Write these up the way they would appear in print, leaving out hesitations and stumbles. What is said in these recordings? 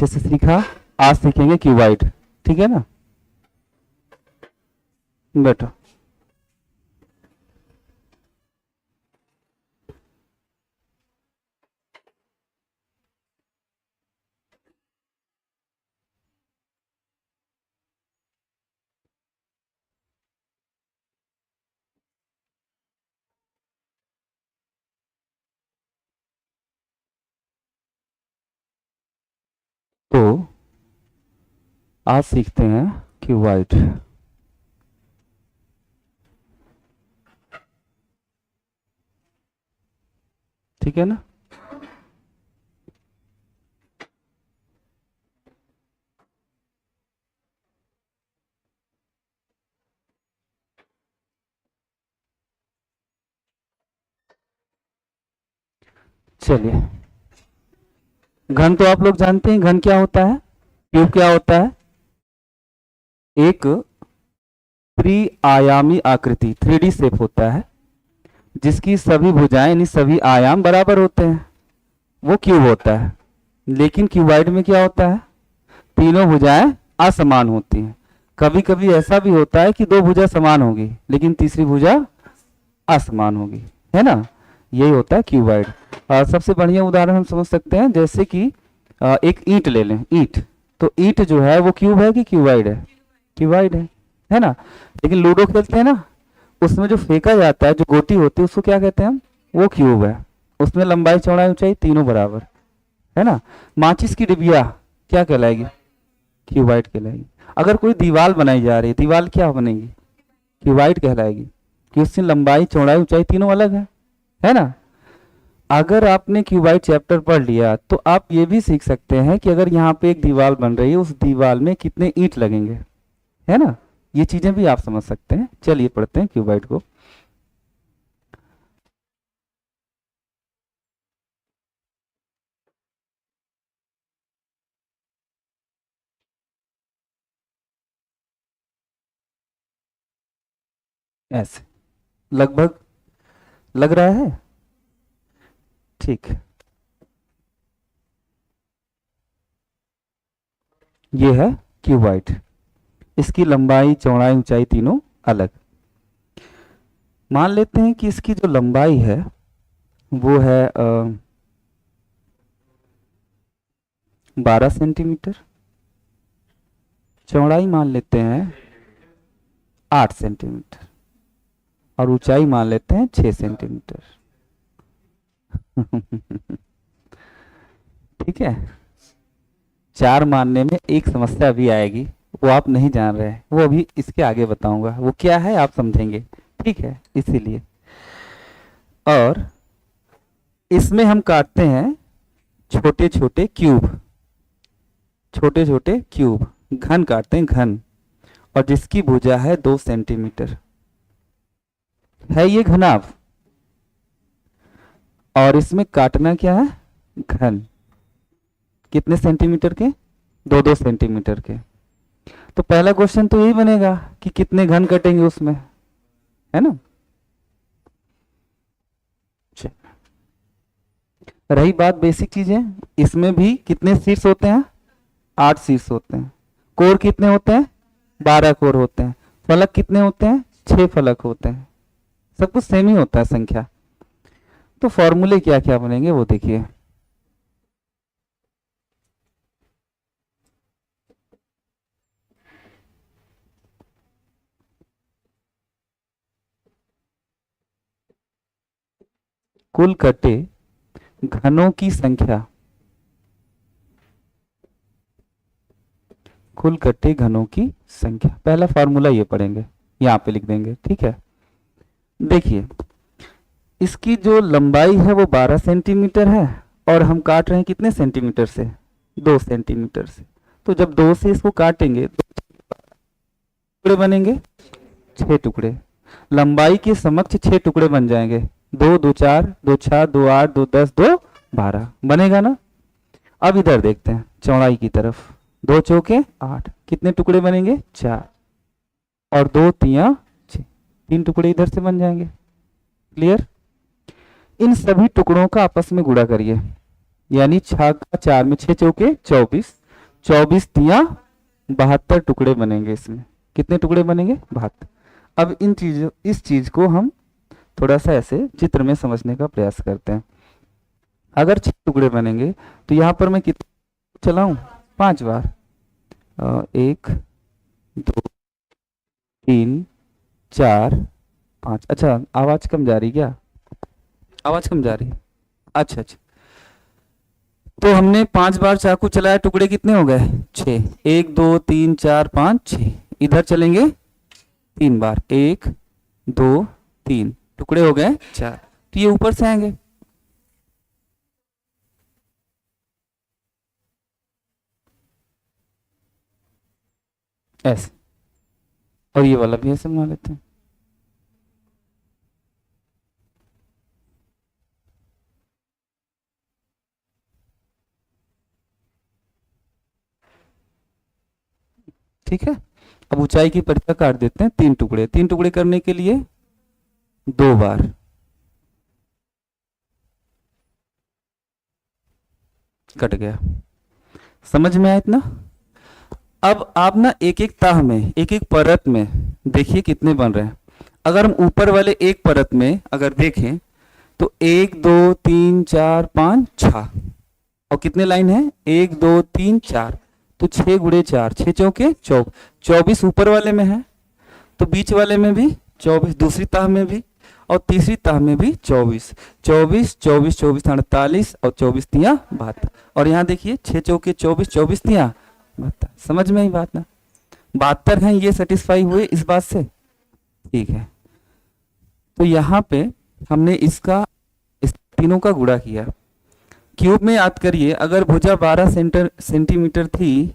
अच्छे से सीखा। आज सीखेंगे क्यूबाइड, ठीक है ना। बैठो। तो आज सीखते हैं क्यूबाइड। ठीक है ना। चलिए, घन तो आप लोग जानते हैं, घन क्या होता है, क्यूब क्या होता है। एक त्रिआयामी आकृति 3D शेप होता है जिसकी सभी भुजाएं यानी सभी आयाम बराबर होते हैं, वो क्यूब होता है। लेकिन क्यूबाइड में क्या होता है, तीनों भुजाएं असमान होती हैं। कभी कभी ऐसा भी होता है कि दो भुजा समान होगी लेकिन तीसरी भुजा असमान होगी, है ना। यही होता है क्यूबाइड। सबसे बढ़िया उदाहरण हम समझ सकते हैं, जैसे कि एक ईंट ले लें, ईंट। तो ईंट जो है वो क्यूब है कि क्यूबाइड है, क्यूबाइड है ना। लेकिन लूडो खेलते हैं ना, उसमें जो फेंका जाता है, जो गोटी होती है, उसको क्या कहते हैं हम, वो क्यूब है। उसमें लंबाई चौड़ाई ऊंचाई तीनों बराबर, है ना। माचिस की डिबिया क्या कहलाएगी, क्यूबाइड कहलाएगी। अगर कोई दीवार बनाई जा रही है, दीवार क्या बनेगी, क्यूबाइड कहलाएगी, कि उसकी लंबाई चौड़ाई ऊंचाई तीनों अलग है ना। अगर आपने क्यूबाइड चैप्टर पढ़ लिया तो आप ये भी सीख सकते हैं कि अगर यहाँ पे एक दीवार बन रही है, उस दीवार में कितने ईंट लगेंगे, है ना। ये चीजें भी आप समझ सकते हैं। चलिए पढ़ते हैं क्यूबाइड को। ऐसे लगभग लग रहा है, ठीक है। ये है क्यूबाइड, इसकी लंबाई चौड़ाई ऊंचाई तीनों अलग। मान लेते हैं कि इसकी जो लंबाई है वो है 12 सेंटीमीटर, चौड़ाई मान लेते हैं 8 सेंटीमीटर और ऊंचाई मान लेते हैं 6 सेंटीमीटर। ठीक है। 4 मानने में एक समस्या भी आएगी, वो आप नहीं जान रहे हैं, वो अभी इसके आगे बताऊंगा, वो क्या है आप समझेंगे, ठीक है। इसीलिए और इसमें हम काटते हैं छोटे छोटे क्यूब, छोटे छोटे क्यूब, घन काटते हैं, घन, और जिसकी भुजा है 2 सेंटीमीटर है ये घनाभ। और इसमें काटना क्या है, घन, कितने सेंटीमीटर के, 2-2 सेंटीमीटर के। तो पहला क्वेश्चन तो यही बनेगा कि कितने घन कटेंगे उसमें, है ना। रही बात बेसिक चीजें, इसमें भी कितने शीर्ष होते हैं, 8 शीर्ष होते हैं। कोर कितने होते हैं, 12 कोर होते हैं। फलक कितने होते हैं, 6 फलक होते हैं। सब कुछ सेम ही होता है संख्या। तो फॉर्मूले क्या क्या बनेंगे वो देखिए। कुल कटे घनों की संख्या, कुल कटे घनों की संख्या, पहला फॉर्मूला ये पढ़ेंगे, यहाँ पे लिख देंगे, ठीक है। देखिए इसकी जो लंबाई है वो 12 सेंटीमीटर है और हम काट रहे हैं कितने सेंटीमीटर से, 2 सेंटीमीटर से। तो जब 2 से इसको काटेंगे तो टुकड़े बनेंगे, 6 टुकड़े। लंबाई के समक्ष 6 टुकड़े बन जाएंगे, 2 2 4 2 6 2 8 2 10 2 12 बनेगा ना। अब इधर देखते हैं चौड़ाई की तरफ, 2 चौके 8, कितने टुकड़े बनेंगे, 4, और 2 तिया 6, 3 टुकड़े इधर से बन जाएंगे। क्लियर। इन सभी टुकड़ों का आपस में गुणा करिए, यानी 6 का 4 में 6 चौके 24, 24 तिया 72 टुकड़े बनेंगे इसमें। कितने टुकड़े बनेंगे? 72। अब इस चीज को हम थोड़ा सा ऐसे चित्र में समझने का प्रयास करते हैं। अगर 6 टुकड़े बनेंगे तो यहाँ पर मैं कितने चलाऊं? 5 बार। 1 2 3 4 5। अच्छा, आवाज कम जा रही क्या? आवाज कम जा रही है? अच्छा अच्छा। तो हमने 5 बार चाकू चलाया, टुकड़े कितने हो गए? 6। 1 2 3 4 5 6। इधर चलेंगे 3 बार, 1 2 3, टुकड़े हो गए 4। तो ये ऊपर से आएंगे। ऐसे, और ये वाला भी ऐसे बना लेते हैं। ठीक है। अब ऊंचाई की परिधि काट देते हैं। 3 टुकड़े, 3 टुकड़े करने के लिए 2 बार। कट गया। समझ में आया इतना? अब आप ना एक एक तह में, एक एक परत में देखिए कितने बन रहे हैं। अगर हम ऊपर वाले एक परत में अगर देखें तो 1 2 3 4 5 6, और कितने लाइन है? 1 2 3 4, तो 6 गुणे 4, 6 चौके 24, 24 ऊपर वाले में है, तो बीच वाले में भी 24, दूसरी तह में भी, और तीसरी तह में भी 24, 24 24 24 48, और 24 तिया 72। और यहाँ देखिए 6 चौके 24, 24 तिया 72। समझ में आई बात ना? 72 हैं, ये सेटिस्फाई हुए इस बात से? ठीक है। तो यहाँ पे हमने इसका, इस तीनों का गुणा किया। क्यूब में याद करिए, अगर भुजा 12 सेंटीमीटर थी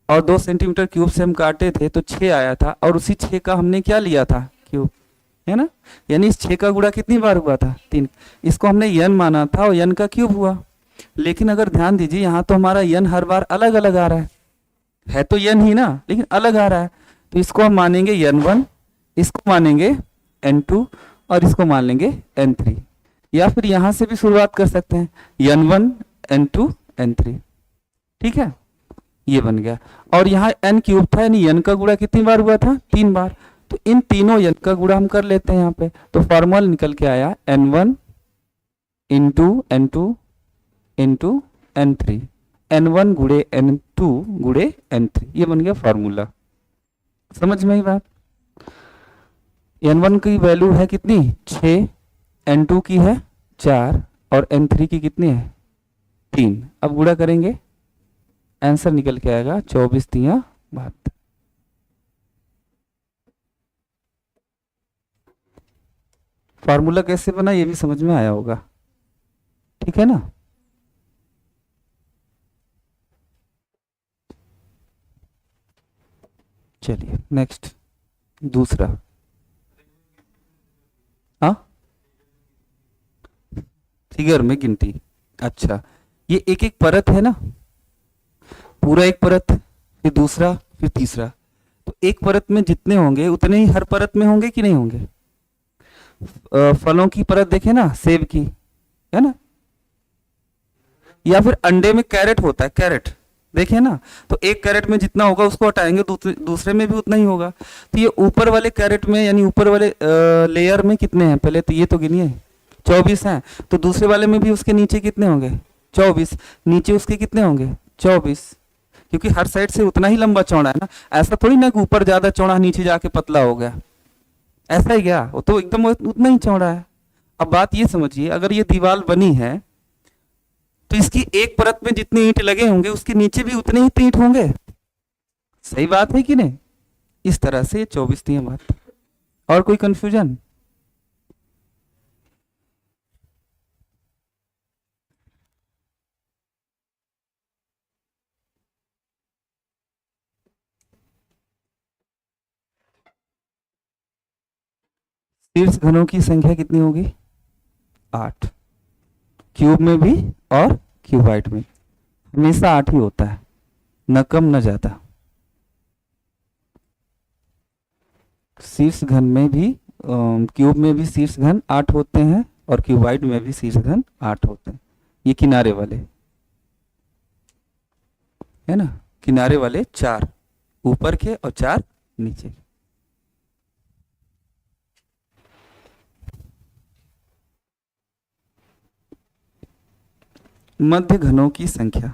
और 2 सेंटीमीटर क्यूब से हम काटे थे तो 6 आया था, और उसी 6 का हमने क्या लिया था? क्यूब, है ना? यानी इस 6 का गुणा कितनी बार हुआ था? 3। इसको हमने यन माना था और यन का क्यूब हुआ। लेकिन अगर ध्यान दीजिए, यहाँ तो हमारा यन हर बार अलग अलग आ रहा है तो यन ही ना, लेकिन अलग आ रहा है। तो इसको हम मानेंगे n1, इसको मानेंगे n2, और इसको मान लेंगे n3। या फिर यहां से भी शुरुआत कर सकते हैं, n1 n2 n3। ठीक है, ये बन गया। और यहाँ n क्यूब था, यानी n का गुणा कितनी बार हुआ था? 3 बार। तो इन तीनों n का गुणा हम कर लेते हैं यहाँ पे। तो फॉर्मूला निकल के आया n1 into n2 into n3, n1 गुणे n2 गुणे n3, ये बन गया फॉर्मूला। समझ में आई बात? n1 की वैल्यू है कितनी? 6, n2 की है 4, और n3 की कितनी है? 3। अब गुणा करेंगे, आंसर निकल के आएगा 24 तिया 72। फॉर्मूला कैसे बना ये भी समझ में आया होगा, ठीक है ना? चलिए नेक्स्ट, दूसरा। हाँ, फिगर में गिनती। अच्छा, ये एक एक परत है ना, पूरा एक परत, फिर दूसरा, फिर तीसरा। तो एक परत में जितने होंगे उतने ही हर परत में होंगे कि नहीं होंगे? फलों की परत देखे ना, सेब की, है ना? या फिर अंडे में कैरेट होता है, कैरेट देखे ना, तो एक कैरेट में जितना होगा उसको हटाएंगे, दूसरे में भी उतना ही होगा। तो ये ऊपर वाले कैरेट में, यानी ऊपर वाले लेयर में कितने हैं? पहले तो ये तो गिनिए, 24 हैं। तो दूसरे वाले में भी उसके नीचे कितने होंगे? 24। नीचे उसके कितने होंगे? 24, क्योंकि हर साइड से उतना ही लंबा चौड़ा है ना। ऐसा थोड़ी ना कि ऊपर ज्यादा चौड़ा नीचे जाके पतला हो गया, ऐसा ही गया, वो तो एकदम उतना ही चौड़ा है। अब बात ये समझिए, अगर ये दीवार बनी है तो इसकी एक परत में जितने ईंट लगे होंगे उसके नीचे भी उतने ही ईंट होंगे। सही बात है कि नहीं? इस तरह से 24 थी बात। और कोई कंफ्यूजन? शीर्ष घनों की संख्या कितनी होगी? 8। क्यूब में भी और क्यूबाइट में हमेशा 8 ही होता है, न कम न ज्यादा। शीर्ष घन में भी, क्यूब में भी शीर्ष घन 8 होते हैं, और क्यूबाइट में भी शीर्ष घन 8 होते हैं। ये किनारे वाले, है ना? किनारे वाले 4 ऊपर के और 4 नीचे के। मध्य घनों की संख्या।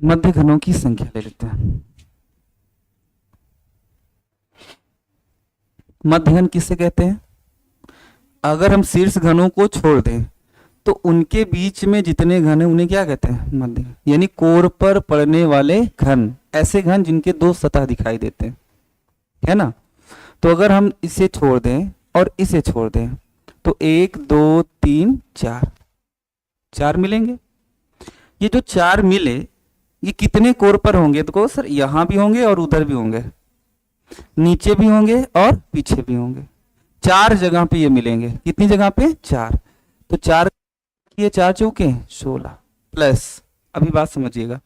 मध्य घनों की संख्या ले लेते हैं। मध्य घन किसे कहते हैं? अगर हम शीर्ष घनों को छोड़ दें तो उनके बीच में जितने घन हैं उन्हें क्या कहते हैं? मध्य घन। यानी कोर पर पड़ने वाले घन, ऐसे घन जिनके दो सतह दिखाई देते हैं, है ना। तो अगर हम इसे छोड़ दें और इसे छोड़ दें तो 1 2 3 4 4 मिलेंगे। ये जो 4 मिले ये कितने कोर पर होंगे? तो कहो सर यहां भी होंगे और उधर भी होंगे, नीचे भी होंगे और पीछे भी होंगे। 4 जगह पे ये मिलेंगे। कितनी जगह पे? 4। तो 4 ये 4 चौके 16 प्लस, अभी बात समझिएगा,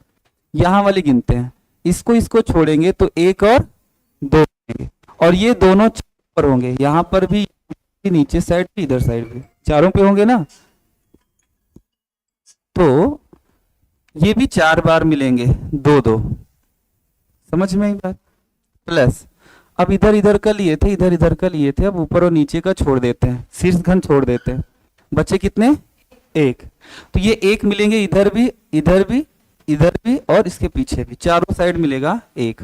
यहां वाले गिनते हैं, इसको इसको छोड़ेंगे तो 1 और 2 मिलेंगे और ये दोनों पर होंगे, यहां पर भी, नीचे साइड भी, इधर साइड भी, चारों पे होंगे ना। तो ये भी 4 बार मिलेंगे, 2 2। समझ में आई बात? प्लस अब इधर इधर का लिए थे, इधर इधर का लिए थे, अब ऊपर और नीचे का छोड़ देते हैं, शीर्ष घन छोड़ देते हैं, बचे कितने? 1। तो ये 1 मिलेंगे, इधर भी, इधर भी, इधर भी और इसके पीछे भी, चारों साइड मिलेगा 1।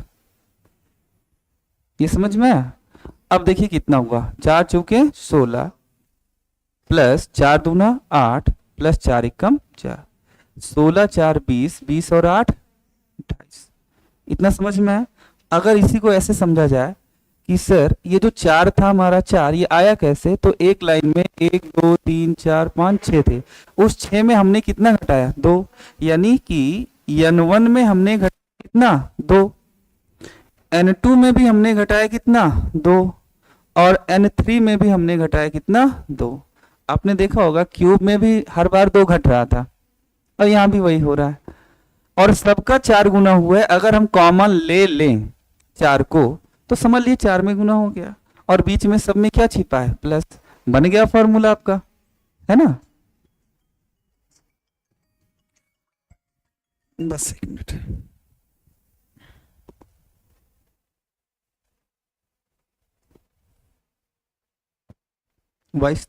ये समझ में आया? अब देखिए कितना हुआ, 4 चौके 16 प्लस 4 दूना 8 प्लस 4 एकम 4, 16 4 20, 20 और 8 28। इतना समझ में आया? अगर इसी को ऐसे समझा जाए कि सर ये जो 4 था हमारा, 4 ये आया कैसे? तो एक लाइन में 1 2 3 4 5 6 थे, उस 6 में हमने कितना घटाया? 2। यानी कि n1 में हमने घटाया कितना? 2। n2 में भी हमने घटाया कितना? 2। और n3 में भी हमने घटाया कितना? 2। आपने देखा होगा क्यूब में भी हर बार 2 घट रहा था और यहाँ भी वही हो रहा है, और सबका 4 गुना हुआ है। अगर हम कॉमन ले लें 4 को तो समझ लिए 4 में गुना हो गया, और बीच में सब में क्या छिपा है? प्लस। बन गया फॉर्मूला आपका, है ना। बस 1 मिनट। वाइस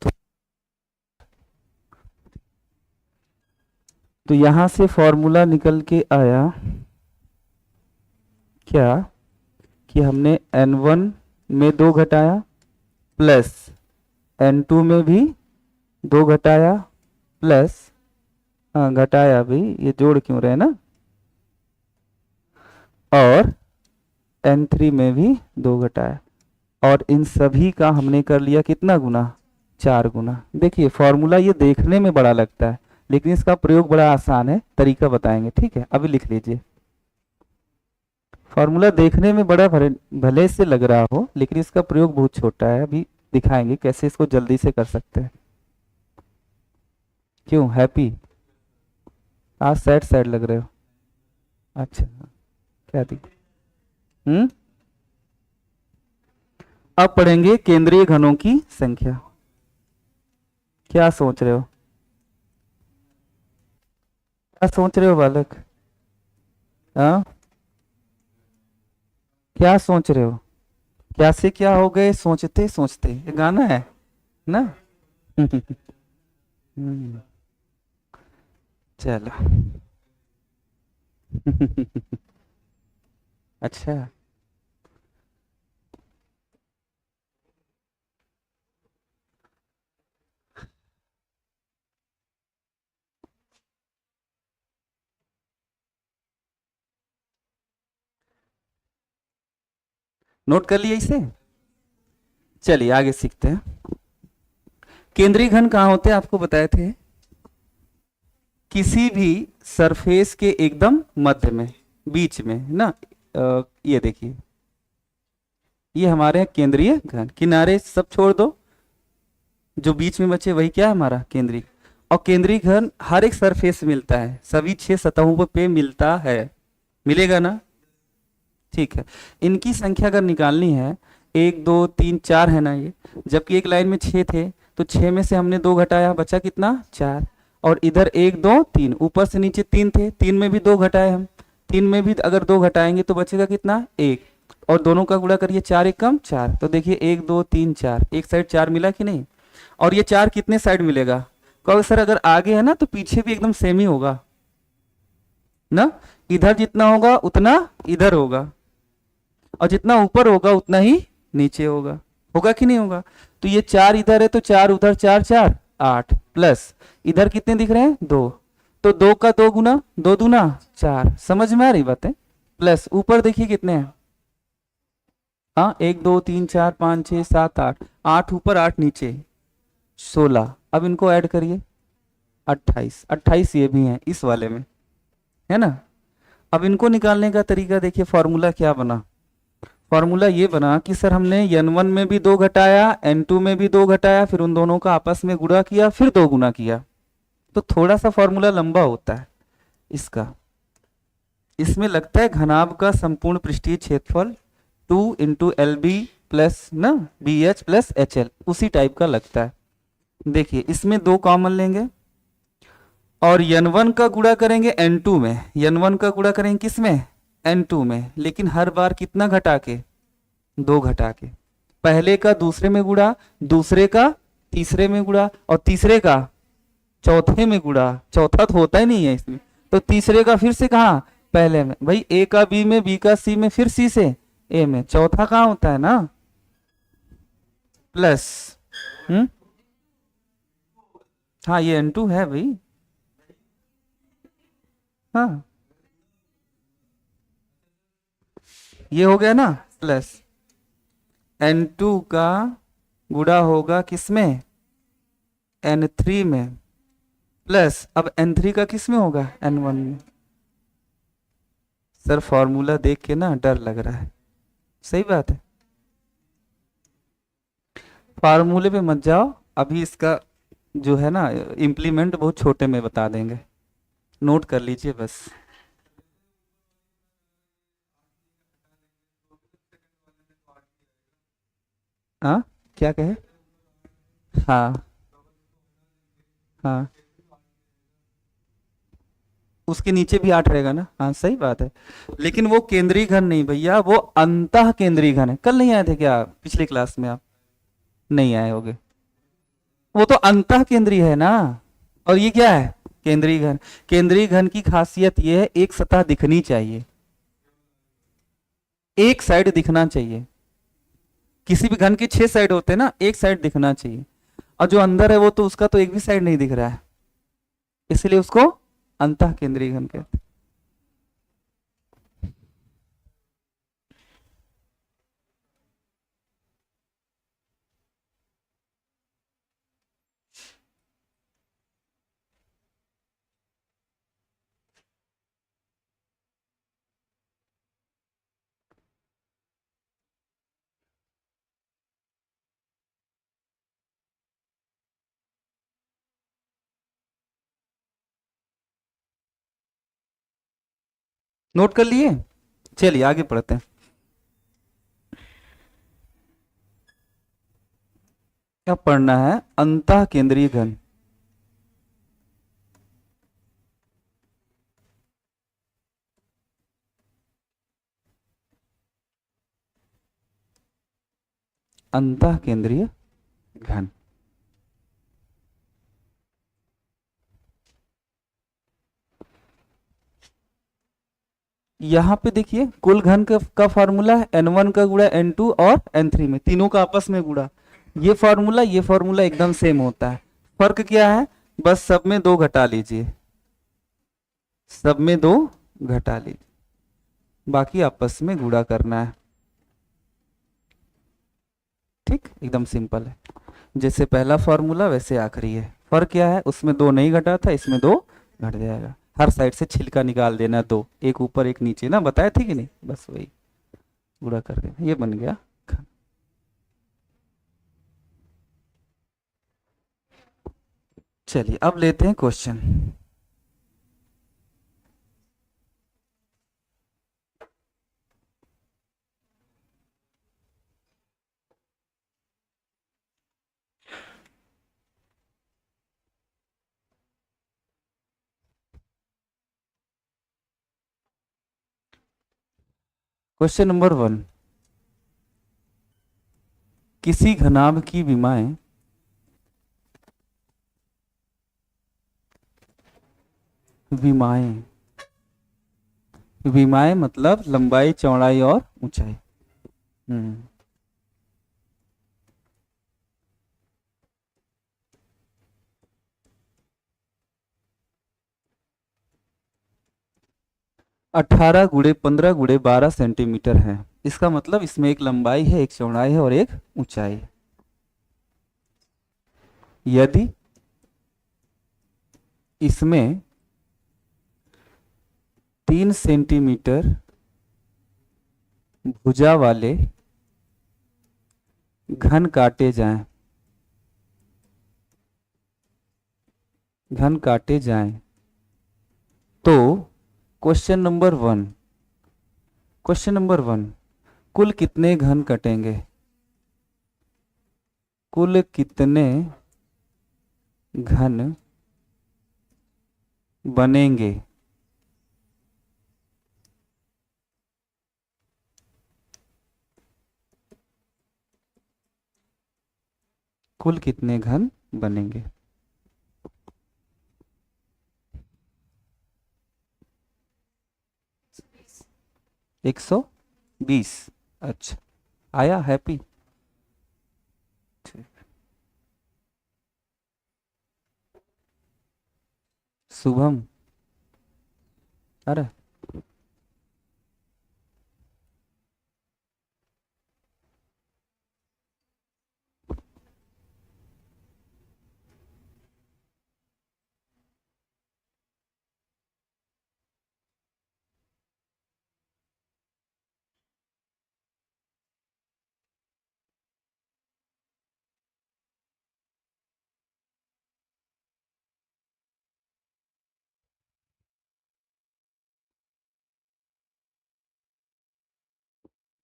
तो यहां से फॉर्मूला निकल के आया क्या कि हमने n1 में 2 घटाया प्लस n2 में भी 2 घटाया प्लस, हाँ घटाया भी, ये जोड़ क्यों रहे ना, और n3 में भी 2 घटाया, और इन सभी का हमने कर लिया कितना गुना? 4 गुना। देखिए फॉर्मूला ये देखने में बड़ा लगता है लेकिन इसका प्रयोग बड़ा आसान है, तरीका बताएंगे, ठीक है। अभी लिख लीजिए, फॉर्मूला देखने में बड़ा भले से लग रहा हो लेकिन इसका प्रयोग बहुत छोटा है, अभी दिखाएंगे कैसे इसको जल्दी से कर सकते हैं। क्यों हैप्पी? आज सैड सैड लग रहे हो? अच्छा क्या थी? अब पढ़ेंगे केंद्रीय घनों की संख्या। क्या सोच रहे हो? क्या सोच रहे हो बालक? हाँ क्या सोच रहे हो? क्या से क्या हो गए सोचते सोचते, ये गाना है ना। हम्म, चलो। अच्छा नोट कर लिया इसे। चलिए आगे सीखते हैं। केंद्रीय घन कहाँ होते हैं आपको बताए थे? किसी भी सरफेस के एकदम मध्य में, बीच में ना। ये देखिए ये हमारे हैं केंद्रीय घन। किनारे सब छोड़ दो, जो बीच में बचे वही क्या है हमारा केंद्रीय। और केंद्रीय घन हर एक सरफेस मिलता है, सभी 6 सतहों पे मिलता है, मिलेगा ना। ठीक है, इनकी संख्या अगर निकालनी है, 1 2 3 4 है ना ये, जबकि एक लाइन में 6 थे, तो 6 में से हमने 2 घटाया, बचा कितना 4। और इधर 1 2 3, ऊपर से नीचे 3 थे, 3 में भी 2 घटाए हम, 3 में भी अगर 2 घटाएंगे तो बचेगा कितना 1। और दोनों का गुणा करिए, 4 1 कम 4, तो देखिए 1 2 3 4, एक साइड 4 मिला कि नहीं। और ये 4 कितने साइड मिलेगा, कहोगे सर अगर आगे है ना तो पीछे भी एकदम सेम ही होगा ना, इधर जितना होगा उतना इधर होगा, और जितना ऊपर होगा उतना ही नीचे होगा, होगा कि नहीं होगा। तो ये 4 इधर है तो 4 उधर, 4 4 8, प्लस इधर कितने दिख रहे हैं 2, तो 2 का 2 गुना, 2 दूना 4, समझ में आ रही बातें। प्लस ऊपर देखिए कितने हैं, हाँ 1 2 3 4 5 6 7 8, 8 ऊपर 8 नीचे 16। अब इनको ऐड करिए, 28, 28 ये भी हैं इस वाले में, है ना। अब इनको निकालने का तरीका देखिए, फॉर्मूला क्या बना। फॉर्मूला ये बना कि सर हमने n1 में भी 2 घटाया, n2 में भी 2 घटाया, फिर उन दोनों का आपस में गुणा किया, फिर 2 गुना किया, तो थोड़ा सा फॉर्मूला लंबा होता है इसका। इसमें लगता है घनाभ का संपूर्ण पृष्ठीय क्षेत्रफल 2 इंटू एल बी प्लस ना B H plus H L, उसी टाइप का लगता है। देखिए इसमें 2 कॉमन लेंगे और n1 का गुणा करेंगे n2 में, n1 का गुणा करेंगे किस में n2 में, लेकिन हर बार कितना घटा के 2 घटा के, पहले का दूसरे में गुणा, दूसरे का तीसरे में गुणा, और तीसरे का चौथे में गुणा, चौथा तो होता ही नहीं है इसमें, तो तीसरे का फिर से कहा पहले में, भाई ए का बी में, बी का सी में, फिर सी से ए में, चौथा कहाँ होता है ना प्लस। हाँ ये n2 है भाई, हाँ ये हो गया ना प्लस, n2 का गुणा होगा किसमें n3 में, प्लस अब n3 का किस में होगा n1 में। सर फॉर्मूला देख के ना डर लग रहा है, सही बात है, फार्मूले पे मत जाओ अभी, इसका जो है ना इम्प्लीमेंट बहुत छोटे में बता देंगे, नोट कर लीजिए बस। हाँ क्या कहे, हाँ हाँ उसके नीचे भी 8 रहेगा ना, हाँ सही बात है, लेकिन वो केंद्रीय घन नहीं भैया, वो अंतः केंद्रीय घन है। कल नहीं आए थे क्या पिछली क्लास में, आप नहीं आए होगे, वो तो अंतः केंद्रीय है ना, और ये क्या है केंद्रीय घन। केंद्रीय घन की खासियत ये है एक सतह दिखनी चाहिए, एक साइड दिखना चाहिए, किसी भी घन के 6 साइड होते हैं ना, एक साइड दिखना चाहिए, और जो अंदर है वो तो उसका तो एक भी साइड नहीं दिख रहा है, इसलिए उसको अंतः केंद्रीय घन कहते हैं। नोट कर लिए, चलिए आगे पढ़ते हैं। क्या पढ़ना है, अंतः केंद्रीय घन। अंतः केंद्रीय घन, यहां पे देखिए कुल घन का फॉर्मूला है n1 का गुणा n2 और n3 में, तीनों का आपस में गुणा, ये फॉर्मूला एकदम सेम होता है। फर्क क्या है, बस सब में 2 घटा लीजिए, सब में 2 घटा लीजिए, बाकी आपस में गुणा करना है। ठीक, एकदम सिंपल है, जैसे पहला फॉर्मूला वैसे आखिरी है। फर्क क्या है, उसमें 2 नहीं घटा था, इसमें 2 घट जाएगा। हर साइड से छिलका निकाल देना, 2 एक ऊपर एक नीचे ना, बताया थी कि नहीं, बस वही गुणा कर देना, ये बन गया घन। चलिए अब लेते हैं क्वेश्चन। क्वेश्चन नंबर 1, किसी घनाभ की विमाएं विमाएं विमाएं मतलब लंबाई, चौड़ाई और ऊंचाई। हम्म 18 × 15 × 12 सेंटीमीटर है। इसका मतलब इसमें एक लंबाई है, एक चौड़ाई है और एक ऊंचाई है। यदि इसमें 3 सेंटीमीटर भुजा वाले घन काटे जाएं तो क्वेश्चन नंबर 1 कुल कितने घन कटेंगे? कुल कितने घन बनेंगे? कुल कितने घन बनेंगे? 120। अच्छा, आया हैप्पी। ठीक। शुभम, अरे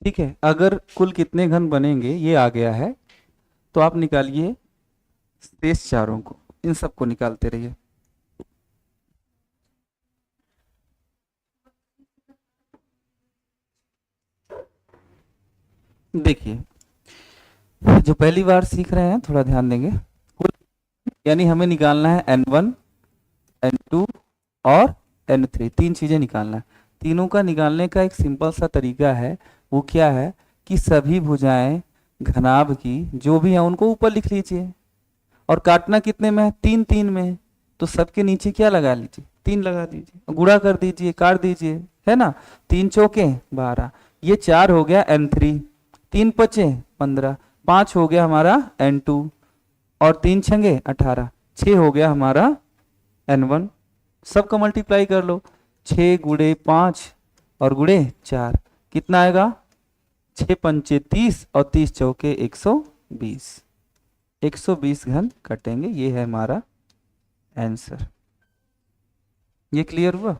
ठीक है, अगर कुल कितने घन बनेंगे ये आ गया है तो आप निकालिए शेष चारों को, इन सबको निकालते रहिए। देखिए, जो पहली बार सीख रहे हैं थोड़ा ध्यान देंगे। कुल यानी हमें निकालना है n1, n2 और n3, तीन चीजें निकालना है। तीनों का निकालने का एक सिंपल सा तरीका है, वो क्या है कि सभी भुजाएं घनाभ की जो भी है उनको ऊपर लिख लीजिए और काटना कितने में है? 3 3 में। तो सबके नीचे क्या लगा लीजिए? 3 लगा दीजिए, गुणा कर दीजिए, काट दीजिए, है ना। 3 चौके 12, ये 4 हो गया n3, 3 पचे 15, 5 हो गया हमारा n2 और 3 छंगे 18, 6 हो गया हमारा n1। सबका मल्टीप्लाई कर लो, 6 गुणे 5 और गुणे 4 कितना आएगा? 6 पंचे 30 और 30 चौके 120। 120 घन कटेंगे, ये है हमारा आंसर। ये क्लियर हुआ?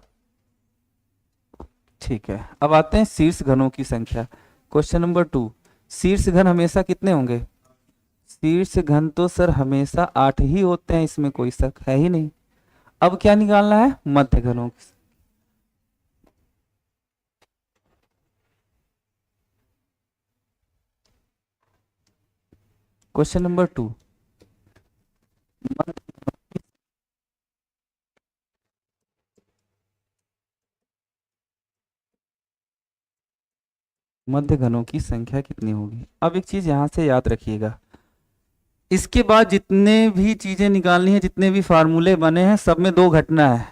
ठीक है, अब आते हैं शीर्ष घनों की संख्या। क्वेश्चन नंबर 2, शीर्ष घन हमेशा कितने होंगे? शीर्ष घन तो सर हमेशा 8 ही होते हैं, इसमें कोई शक है ही नहीं। अब क्या निकालना है? मध्य घनों की। क्वेश्चन नंबर 2, मध्य घनों की संख्या कितनी होगी? अब एक चीज यहां से याद रखिएगा, इसके बाद जितने भी चीजें निकालनी है, जितने भी फार्मूले बने हैं, सब में 2 घटना है,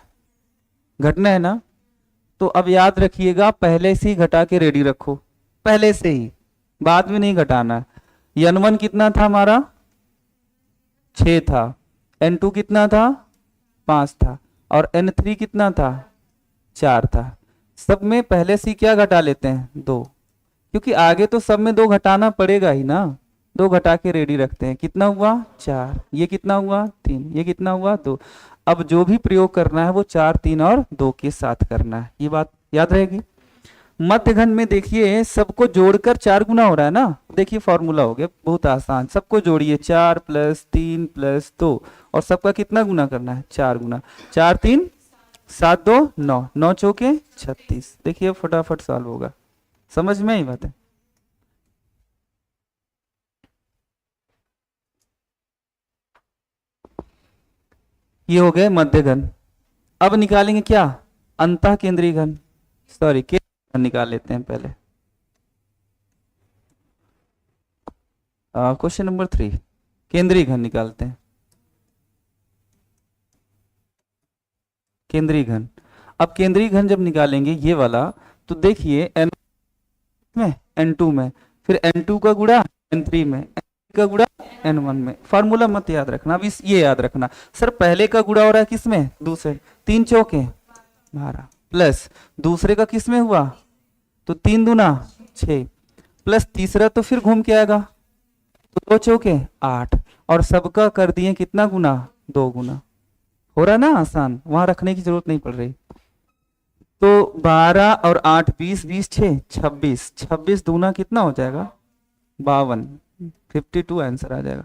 घटना है ना। तो अब याद रखिएगा, पहले से ही घटा के रेडी रखो, पहले से ही, बाद में नहीं घटाना। n1 कितना था हमारा? 6 था। n2 कितना था? 5 था। और n3 कितना था? 4 था। सब में पहले से ही क्या घटा लेते हैं? 2, क्योंकि आगे तो सब में 2 घटाना पड़ेगा ही ना। दो घटा के रेडी रखते हैं। कितना हुआ 4, ये कितना हुआ 3, ये कितना हुआ 2। अब जो भी प्रयोग करना है वो 4, 3 और 2 के साथ करना है, ये बात याद रहेगी। मध्य घन में देखिए सबको जोड़कर 4 गुना हो रहा है ना, देखिए फॉर्मूला हो गया बहुत आसान, सबको जोड़िए 4 + 3 + 2 और सबका कितना गुना करना है 4 गुना। 4 3 7 2 9, 9 चौके 36। देखिए फटाफट सॉल्व होगा, समझ में ही बात है। ये हो गए मध्य घन। अब निकालेंगे क्या अंतः केंद्रीय घन, सॉरी केंद्रीय घन निकाल लेते हैं पहले। क्वेश्चन नंबर 3 केंद्रीय घन निकालते हैं। केंद्रीय घन, अब केंद्रीय घन जब निकालेंगे ये वाला, तो देखिए n में n2 में, फिर n2 का गुणा n3 में, n3 का गुणा n1 में। फार्मूला मत याद रखना, अब इस ये याद रखना सर पहले का गुणा हो रहा है किसमें, दूसरे, 3 चौके 12 प्लस दूसरे का किसमें हुआ, तो 3 दूना 6 प्लस तीसरा तो फिर घूम के आएगा, तो 2 चौके 8 और सबका कर दिए कितना गुना 2 गुना। हो रहा ना आसान, वहां रखने की जरूरत नहीं पड़ रही। तो 12 और 8 20 20 6 26, 26 दूना कितना हो जाएगा 52, 52 आंसर आ जाएगा,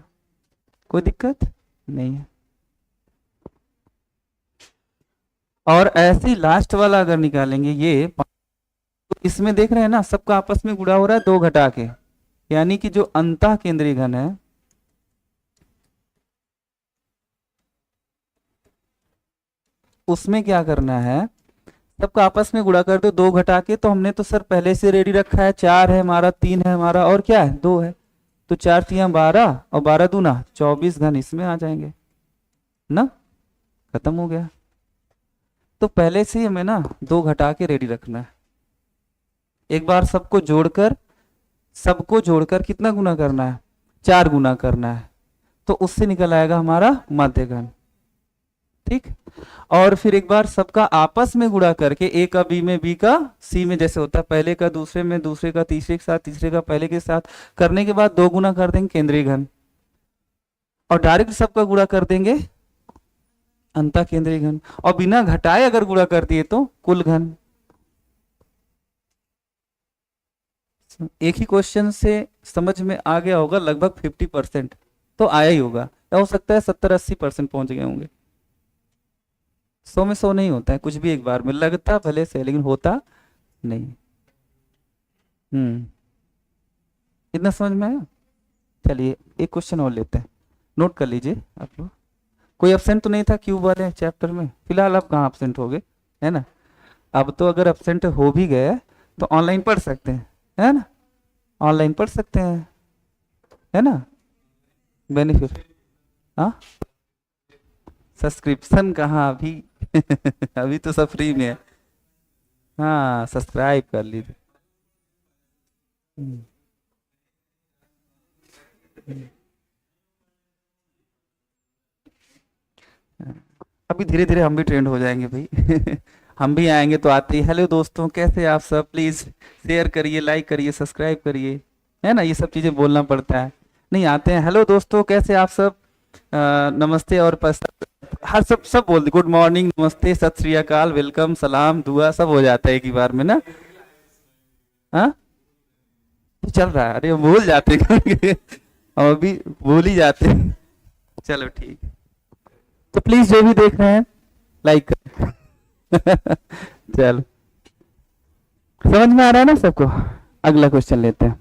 कोई दिक्कत नहीं है। और ऐसे लास्ट वाला अगर निकालेंगे ये, तो इसमें देख रहे हैं ना सबका आपस में गुणा हो रहा है 2 घटा के, यानी कि जो अंतः केंद्रीय घन है उसमें क्या करना है, सबका आपस में गुणा कर दो 2 घटा के। तो हमने तो सर पहले से रेडी रखा है, 4 है हमारा, 3 है हमारा और क्या है 2 है, तो 4 3 12 और 12 दूना 24 घन इसमें आ जाएंगे ना, खत्म हो गया। तो पहले से ही हमें ना 2 घटा के रेडी रखना है। एक बार सबको जोड़कर कितना गुना करना है 4 गुना करना है, तो उससे निकल आएगा हमारा मध्य घन, ठीक। और फिर एक बार सबका आपस में गुणा करके, ए का बी में, बी का सी में, जैसे होता है पहले का दूसरे में, दूसरे का तीसरे के साथ, तीसरे का पहले के साथ, करने के बाद 2 गुना कर देंगे केंद्रीय घन और डायरेक्ट सबका गुणा कर देंगे अंतः केंद्रीय घन, और बिना घटाए अगर गुणा कर दिए तो कुल घन। एक ही क्वेश्चन से समझ में आ गया होगा लगभग 50% तो आया ही होगा, या हो सकता है 70-80% पहुंच गए होंगे। 100 में 100 नहीं होता है कुछ भी, एक बार में लगता भले से लेकिन होता नहीं। इतना समझ में आया। चलिए एक क्वेश्चन और लेते हैं, नोट कर लीजिए आप लोग। कोई एब्सेंट तो नहीं था क्यूब वाले चैप्टर में, फिलहाल आप कहाँ एब्सेंट हो गए, है ना। अब तो अगर एब्सेंट हो भी गए तो ऑनलाइन पढ़ सकते हैं, है ना, ऑनलाइन पढ़ सकते हैं, है ना, बेनिफिट। हाँ सब्सक्रिप्शन कहाँ अभी अभी तो सब फ्री में है। हाँ सब्सक्राइब कर लीजिए। हम्म, अभी धीरे धीरे हम भी ट्रेंड हो जाएंगे भाई हम भी आएंगे तो आते ही हेलो दोस्तों कैसे आप सब, प्लीज शेयर करिए, लाइक करिए, सब्सक्राइब करिए, है ना, ये सब चीजें बोलना पड़ता है। नहीं आते हैं हेलो दोस्तों कैसे आप सब, नमस्ते और हर सब बोल दे, गुड मॉर्निंग, नमस्ते, सत श्री अकाल, वेलकम, सलाम, दुआ सब हो जाता है एक ही बार में ना। हाँ चल रहा है, अरे भूल जाते हैं और अभी भूल ही जाते हैं। चलो ठीक, तो प्लीज जो भी देख रहे हैं लाइक करें चलो समझ में आ रहा है ना सबको। अगला क्वेश्चन लेते हैं।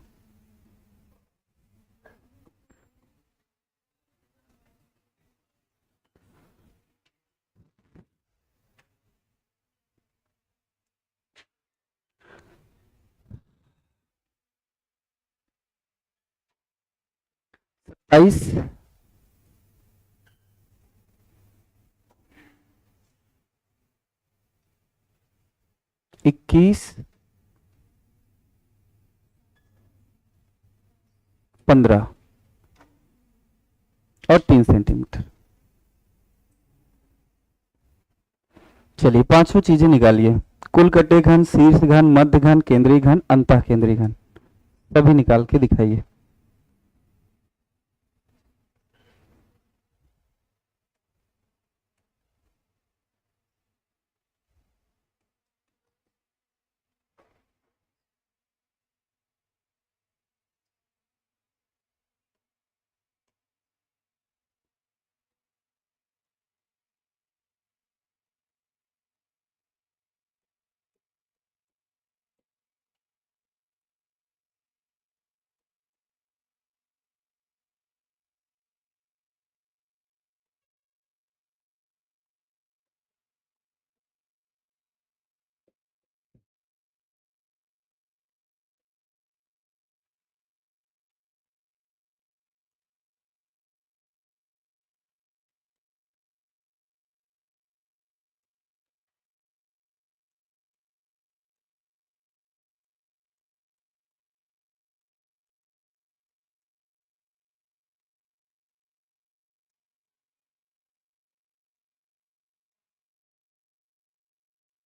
बाईस, 21, 15 और 3 सेंटीमीटर। चलिए पांचों चीजें निकालिए, कुल कटे घन, शीर्ष घन, मध्य घन, केंद्रीय घन, अंतः केंद्रीय घन, सभी निकाल के दिखाइए।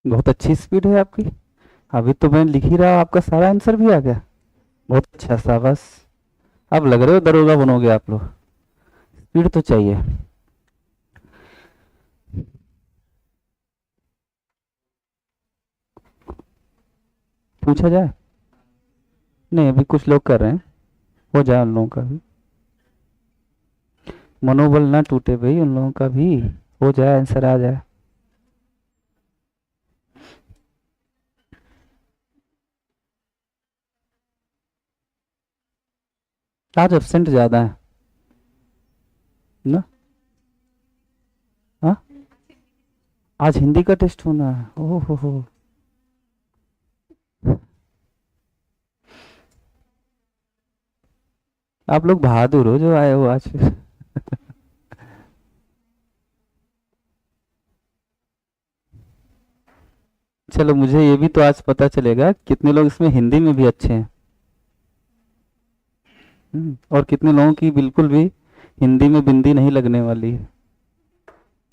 बहुत अच्छी स्पीड है आपकी। अभी तो मैं लिख ही रहा, आपका सारा आंसर भी आ गया। बहुत अच्छा सा, बस अब लग रहे हो दरोगा बनोगे आप लोग। स्पीड तो चाहिए। पूछा जाए? नहीं, अभी कुछ लोग कर रहे हैं, हो जाए उन लोगों का भी। मनोबल ना टूटे भाई, उन लोगों का भी हो जाए, आंसर आ जाए। आज एब्सेंट ज्यादा है ना? हाँ, आज हिंदी का टेस्ट होना है। ओहो हो। आप लोग बहादुर हो जो आए हो आज फिर। चलो, मुझे ये भी तो आज पता चलेगा कितने लोग इसमें हिंदी में भी अच्छे हैं। और कितने लोगों की बिल्कुल भी हिंदी में बिंदी नहीं लगने वाली है।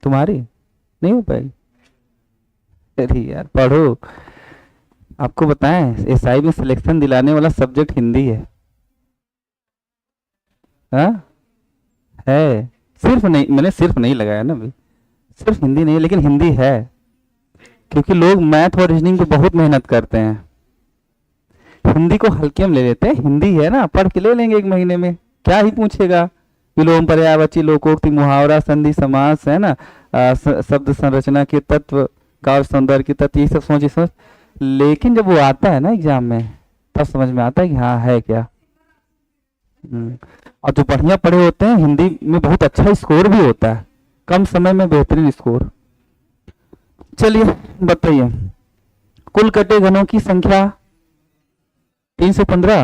तुम्हारी नहीं हो पाएगी। अरे यार पढ़ो। आपको बताएं, एसआई में सिलेक्शन दिलाने वाला सब्जेक्ट हिंदी है। हाँ, है। सिर्फ नहीं, मैंने सिर्फ नहीं लगाया ना भाई। सिर्फ हिंदी नहीं है, लेकिन हिंदी है। क्योंकि लोग मैथ और रीजनिंग पे बहुत मेहनत करते हैं, हिंदी को हल्के में ले लेते हैं। हिंदी है ना, पढ़ के ले लेंगे एक महीने में, क्या ही पूछेगा। विलोम पर्यायवाची लोकोक्ति मुहावरा संधि समास है ना, शब्द संरचना के तत्व, काव्य सौंदर्य के तत्व, ये सब सोच सोच। लेकिन जब वो आता है ना एग्जाम में, तब समझ में आता है कि हाँ है क्या। और जो बढ़िया पढ़े होते हैं हिंदी में बहुत अच्छा स्कोर भी होता है, कम समय में बेहतरीन स्कोर। चलिए बताइए, कुल कटे घनों की संख्या 315।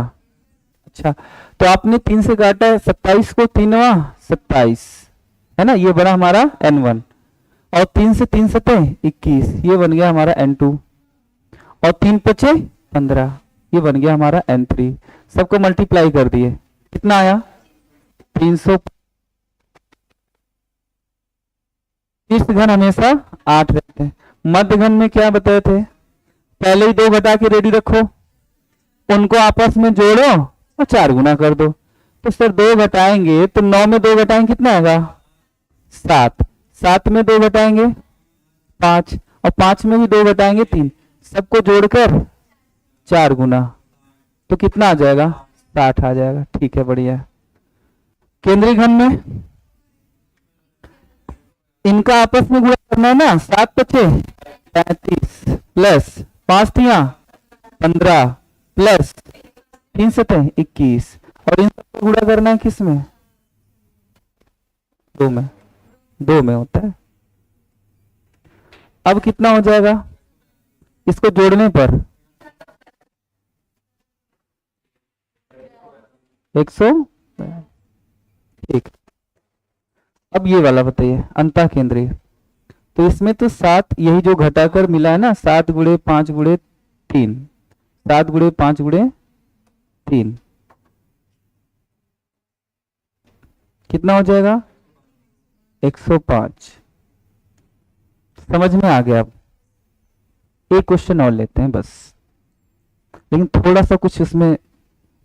अच्छा, तो आपने 3 से काटा है 27 को, 3 27 है ना, ये बना हमारा n1। और 3 से 3 सतह 21, ये बन गया हमारा n2। और 3 पचे 15, ये बन गया हमारा n3। सबको मल्टीप्लाई कर दिए, कितना आया 300। शीर्ष घन हमेशा 8 रहते हैं। मध्य घन में क्या बताए थे, पहले ही 2 घटा के रेडी रखो, उनको आपस में जोड़ो और 4 गुना कर दो। तो सर 2 घटाएंगे तो 9 में 2 घटाएंगे कितना आएगा 7, 7 में 2 घटाएंगे 5, और 5 में भी 2 घटाएंगे 3, सबको जोड़कर 4 गुना, तो कितना आ जाएगा 60 आ जाएगा। ठीक है, बढ़िया। केंद्रीय घन में इनका आपस में गुणा करना है ना, 7 पचे 35 प्लस 5 तिया 15 प्लस 3 सतह 21, और इन सबको गुणा करना है किस में, 2 में, 2 में होता है। अब कितना हो जाएगा इसको जोड़ने पर 100। ठीक, अब ये वाला बताइए अंतः केंद्रीय। तो इसमें तो 7, यही जो घटाकर मिला है ना, 7 गुणे 5 गुणे 3, 7 गुणे 5 गुणे 3, कितना हो जाएगा 105। समझ में आ गया। अब एक क्वेश्चन और लेते हैं बस, लेकिन थोड़ा सा कुछ उसमें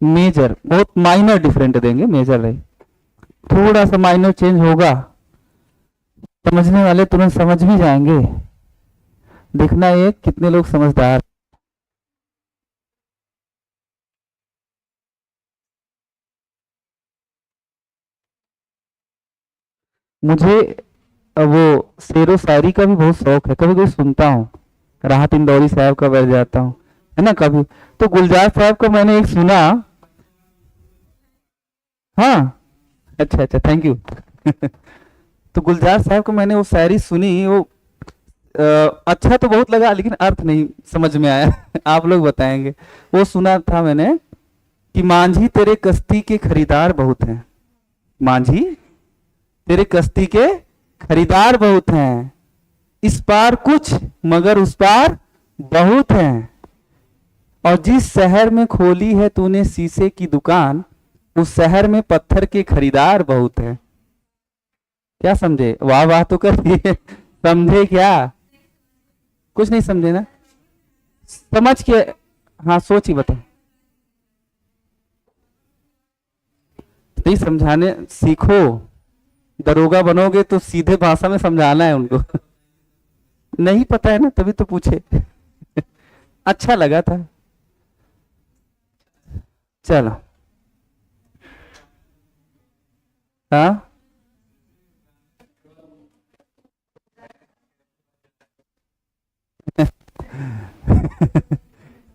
मेजर, बहुत माइनर डिफरेंट देंगे, मेजर रहे, थोड़ा सा माइनर चेंज होगा, समझने वाले तुरंत समझ भी जाएंगे। देखना ये कितने लोग समझदार। मुझे वो शेरो शायरी का भी बहुत शौक है, कभी कभी सुनता हूँ, राहत इंदौरी साहब का बैठ जाता हूँ, है ना कभी। तो गुलजार साहब का मैंने एक सुना। हाँ, अच्छा अच्छा, थैंक यू। तो गुलजार साहब को मैंने वो शायरी सुनी, वो अच्छा तो बहुत लगा, लेकिन अर्थ नहीं समझ में आया। आप लोग बताएंगे। वो सुना था मैंने कि मांझी तेरे कश्ती के खरीदार बहुत हैं, मांझी तेरे कश्ती के खरीदार बहुत हैं, इस पार कुछ मगर उस पार बहुत हैं, और जिस शहर में खोली है तूने शीशे की दुकान, उस शहर में पत्थर के खरीदार बहुत हैं। क्या समझे, वाह वाह तो कर दिए। समझे क्या, कुछ नहीं समझे ना, समझ के, हाँ सोच ही बताओ। नहीं समझाने सीखो, दरोगा बनोगे तो सीधे भाषा में समझाना है उनको। नहीं पता है ना तभी तो पूछे। अच्छा लगा था। चलो। हाँ।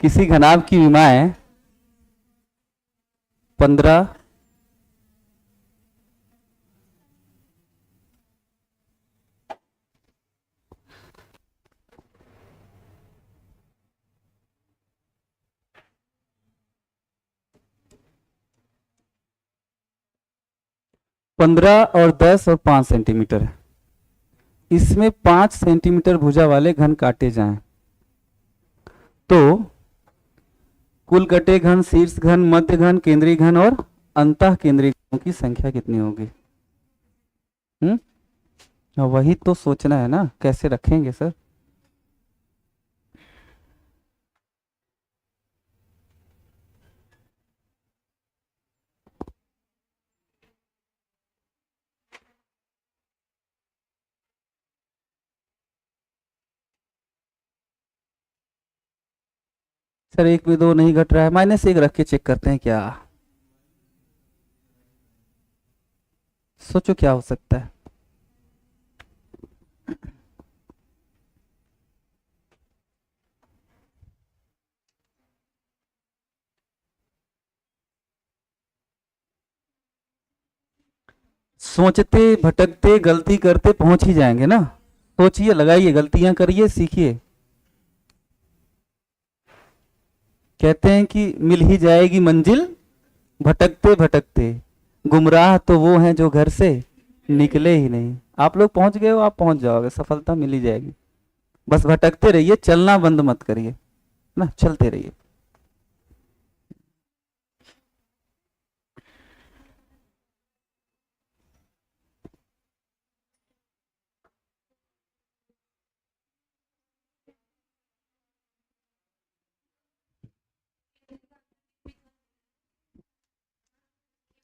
किसी घनाभ की विमा है 15, 15 और 10 और 5 सेंटीमीटर है। इसमें 5 सेंटीमीटर भुजा वाले घन काटे जाएं तो कुल कटे घन, शीर्ष घन, मध्य घन, केंद्रीय घन और अंतः केंद्रीय घनों की संख्या कितनी होगी? वही तो सोचना है ना, कैसे रखेंगे सर। सर एक में 2 नहीं घट रहा है, -1 रख के चेक करते हैं क्या। सोचो क्या हो सकता है। सोचते भटकते गलती करते पहुंच ही जाएंगे ना। सोचिए, लगाइए, गलतियां करिए, सीखिए। कहते हैं कि मिल ही जाएगी मंजिल भटकते भटकते, गुमराह तो वो हैं जो घर से निकले ही नहीं। आप लोग पहुंच गए हो, आप पहुंच जाओगे, सफलता मिल ही जाएगी। बस भटकते रहिए, चलना बंद मत करिए ना, चलते रहिए।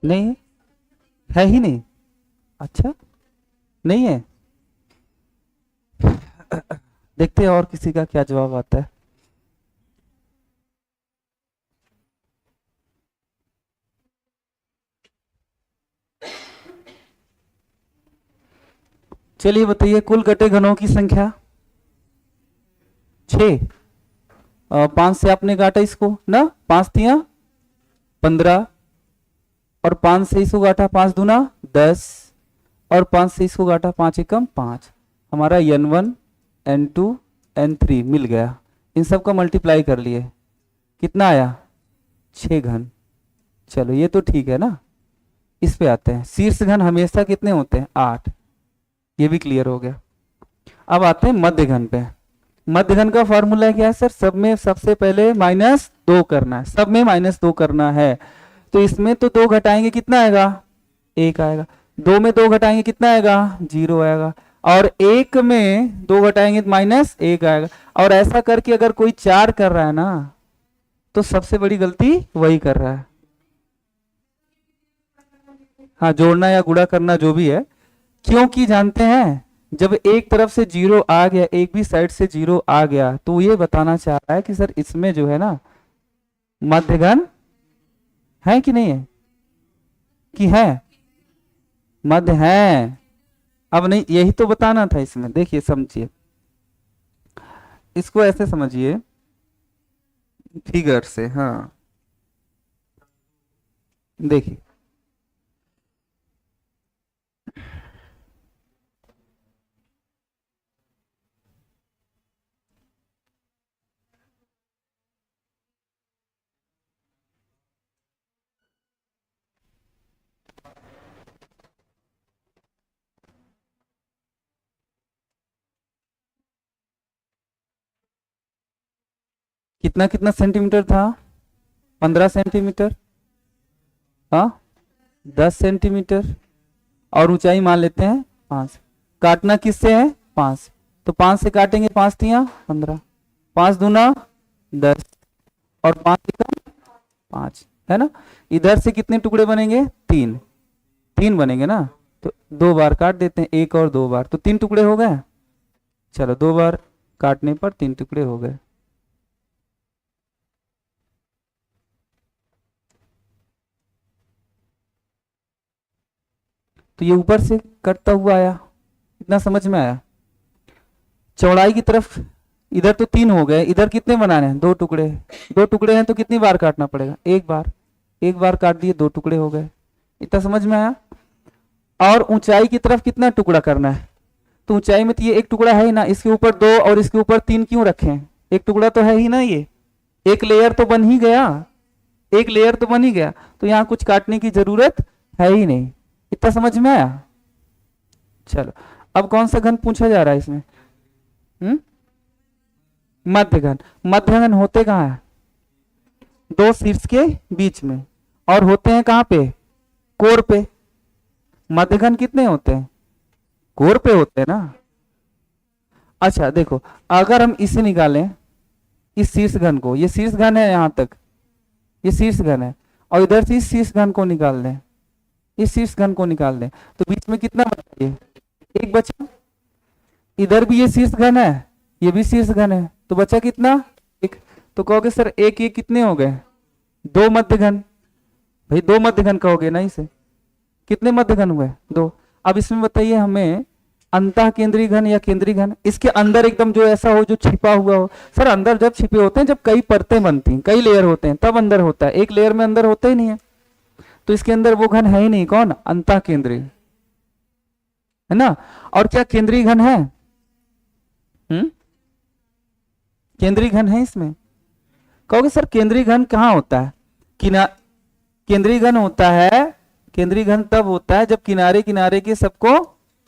नहीं है ही नहीं। अच्छा नहीं है। देखते हैं और किसी का क्या जवाब आता है। चलिए बताइए, कुल कटे घनों की संख्या 6। 5 से आपने काटा इसको ना, 5 तिया 15, और 5 से इसको काटा 5 दूना 10, और 5 से इसको काटा 5 एकम 5। हमारा n1 n2 n3 मिल गया। इन सब का मल्टीप्लाई कर लिए, कितना आया? 6 घन। चलो ये तो ठीक है ना। इस पे आते हैं, शीर्ष घन हमेशा कितने होते हैं? 8। ये भी क्लियर हो गया। अब आते हैं मध्य घन पे। मध्य घन का फॉर्मूला क्या है सर? सब में सबसे पहले -2 करना है, सब में -2 करना है। तो इसमें तो 2 घटाएंगे कितना आएगा? 1 आएगा। 2 में 2 घटाएंगे कितना आएगा? 0 आएगा। और 1 में 2 घटाएंगे तो -1 आएगा। और ऐसा करके अगर कोई 4 कर रहा है ना, तो सबसे बड़ी गलती वही कर रहा है। हाँ, जोड़ना या गुणा करना जो भी है, क्योंकि जानते हैं जब एक तरफ से 0 आ गया, एक भी साइड से 0 आ गया, तो ये बताना चाह रहा है कि सर इसमें जो है ना मध्यघन है कि नहीं है? कि है? मध्य है। अब नहीं, यही तो बताना था इसमें। देखिए समझिए, इसको ऐसे समझिए फिगर से। हाँ देखिए, कितना कितना सेंटीमीटर था? 15 सेंटीमीटर। हाँ 10 सेंटीमीटर। और ऊंचाई मान लेते हैं 5। काटना किससे है? 5। तो 5 से काटेंगे, 5 तिया 15, 5 दूना 10 और 5 एकम 5, है ना। इधर से कितने टुकड़े बनेंगे? 3, 3 बनेंगे ना, तो 2 बार काट देते हैं, 1 और 2 बार, तो 3 टुकड़े हो गए। चलो 2 बार काटने पर 3 टुकड़े हो गए। तो ये ऊपर से कटता हुआ आया, इतना समझ में आया। चौड़ाई की तरफ इधर तो 3 हो गए, इधर कितने बनाने हैं? 2 टुकड़े, 2 टुकड़े हैं तो कितनी बार काटना पड़ेगा? 1 बार, 1 बार काट दिए, 2 टुकड़े हो गए। इतना समझ में आया। और ऊंचाई की तरफ कितना टुकड़ा करना है? तो ऊंचाई में तो ये 1 टुकड़ा है ही ना, इसके ऊपर 2 और इसके ऊपर 3 क्यों रखे हैं? 1 टुकड़ा तो है ही ना, ये एक लेयर तो बन ही गया, एक लेयर तो बन ही गया, तो यहाँ कुछ काटने की जरूरत है ही नहीं। इतना समझ में आया। चलो अब कौन सा घन पूछा जा रहा है इसमें? मध्य घन। मध्य घन होते कहाँ है? 2 शीर्ष के बीच में, और होते हैं कहाँ पे? कोर पे। मध्य घन कितने होते हैं? कोर पे होते हैं ना। अच्छा देखो, अगर हम इसे निकालें, इस शीर्ष घन को, ये शीर्ष घन है यहां तक, ये शीर्ष घन है, और इधर से इस शीर्ष घन को निकाल दें, इस शीर्ष घन को निकाल दें, तो बीच में कितना बचा? ये 1 बचा। इधर भी ये शीर्ष घन है, ये भी शीर्ष घन है, तो बचा कितना? 1। तो कहोगे सर एक ये कितने हो गए? 2 मध्य घन। भाई 2 मध्य घन कहोगे ना इसे। कितने मध्य घन हुए? 2। अब इसमें बताइए हमें, अंतः केंद्रीय घन या केंद्रीय घन, इसके अंदर एकदम जो ऐसा हो, जो छिपा हुआ हो। सर अंदर जब छिपे होते हैं, जब कई परतें बनती हैं, कई लेयर होते हैं, तब अंदर होता है, एक लेयर में अंदर होता ही नहीं है। तो इसके अंदर वो घन है ही नहीं। कौन? अंतः केंद्रीय, है ना। और क्या केंद्रीय घन है? केंद्रीय घन है इसमें? कहोगे सर केंद्रीय घन कहाँ होता है? केंद्रीय घन होता है, केंद्रीय घन तब होता है जब किनारे किनारे के सबको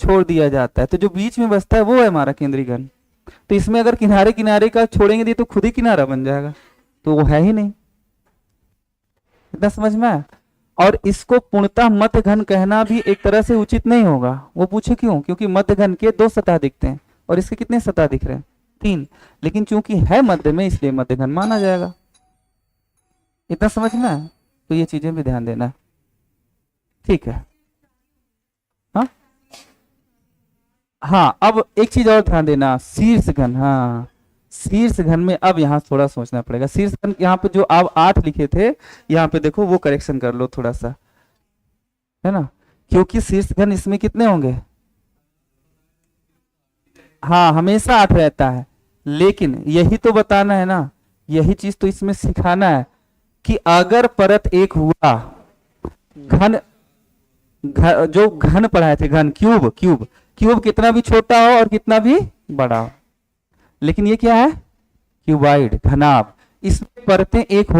छोड़ दिया जाता है, तो जो बीच में बचता है वो है हमारा केंद्रीय घन। तो इसमें अगर किनारे किनारे का छोड़ेंगे तो खुद ही किनारा बन जाएगा, तो वो है ही नहीं। इतना समझ में आया। और इसको पूर्णतः मध्य घन कहना भी एक तरह से उचित नहीं होगा। वो पूछे क्यों? क्योंकि मध्य घन के 2 सतह दिखते हैं, और इसके कितने सतह दिख रहे हैं? 3। लेकिन चूंकि है मध्य में, इसलिए मध्य घन माना जाएगा। इतना समझ में आया। तो ये चीजें भी ध्यान देना, ठीक है। हाँ हाँ, अब एक चीज और ध्यान देना, शीर्ष घन। हाँ, शीर्ष घन में अब यहाँ थोड़ा सोचना पड़ेगा। शीर्ष घन यहाँ पे जो आप 8 लिखे थे, यहाँ पे देखो वो करेक्शन कर लो थोड़ा सा, है ना, क्योंकि शीर्ष घन इसमें कितने होंगे? हाँ, हमेशा 8 रहता है, लेकिन यही तो बताना है ना, यही चीज तो इसमें सिखाना है कि अगर परत 1 हुआ, घन जो घन पढ़ाए थे, घन क्यूब, क्यूब क्यूब कितना भी छोटा हो और कितना भी बड़ा हो, लेकिन ये क्या है? क्यूबाइड, घनाभ। इसमें परतें 1 हो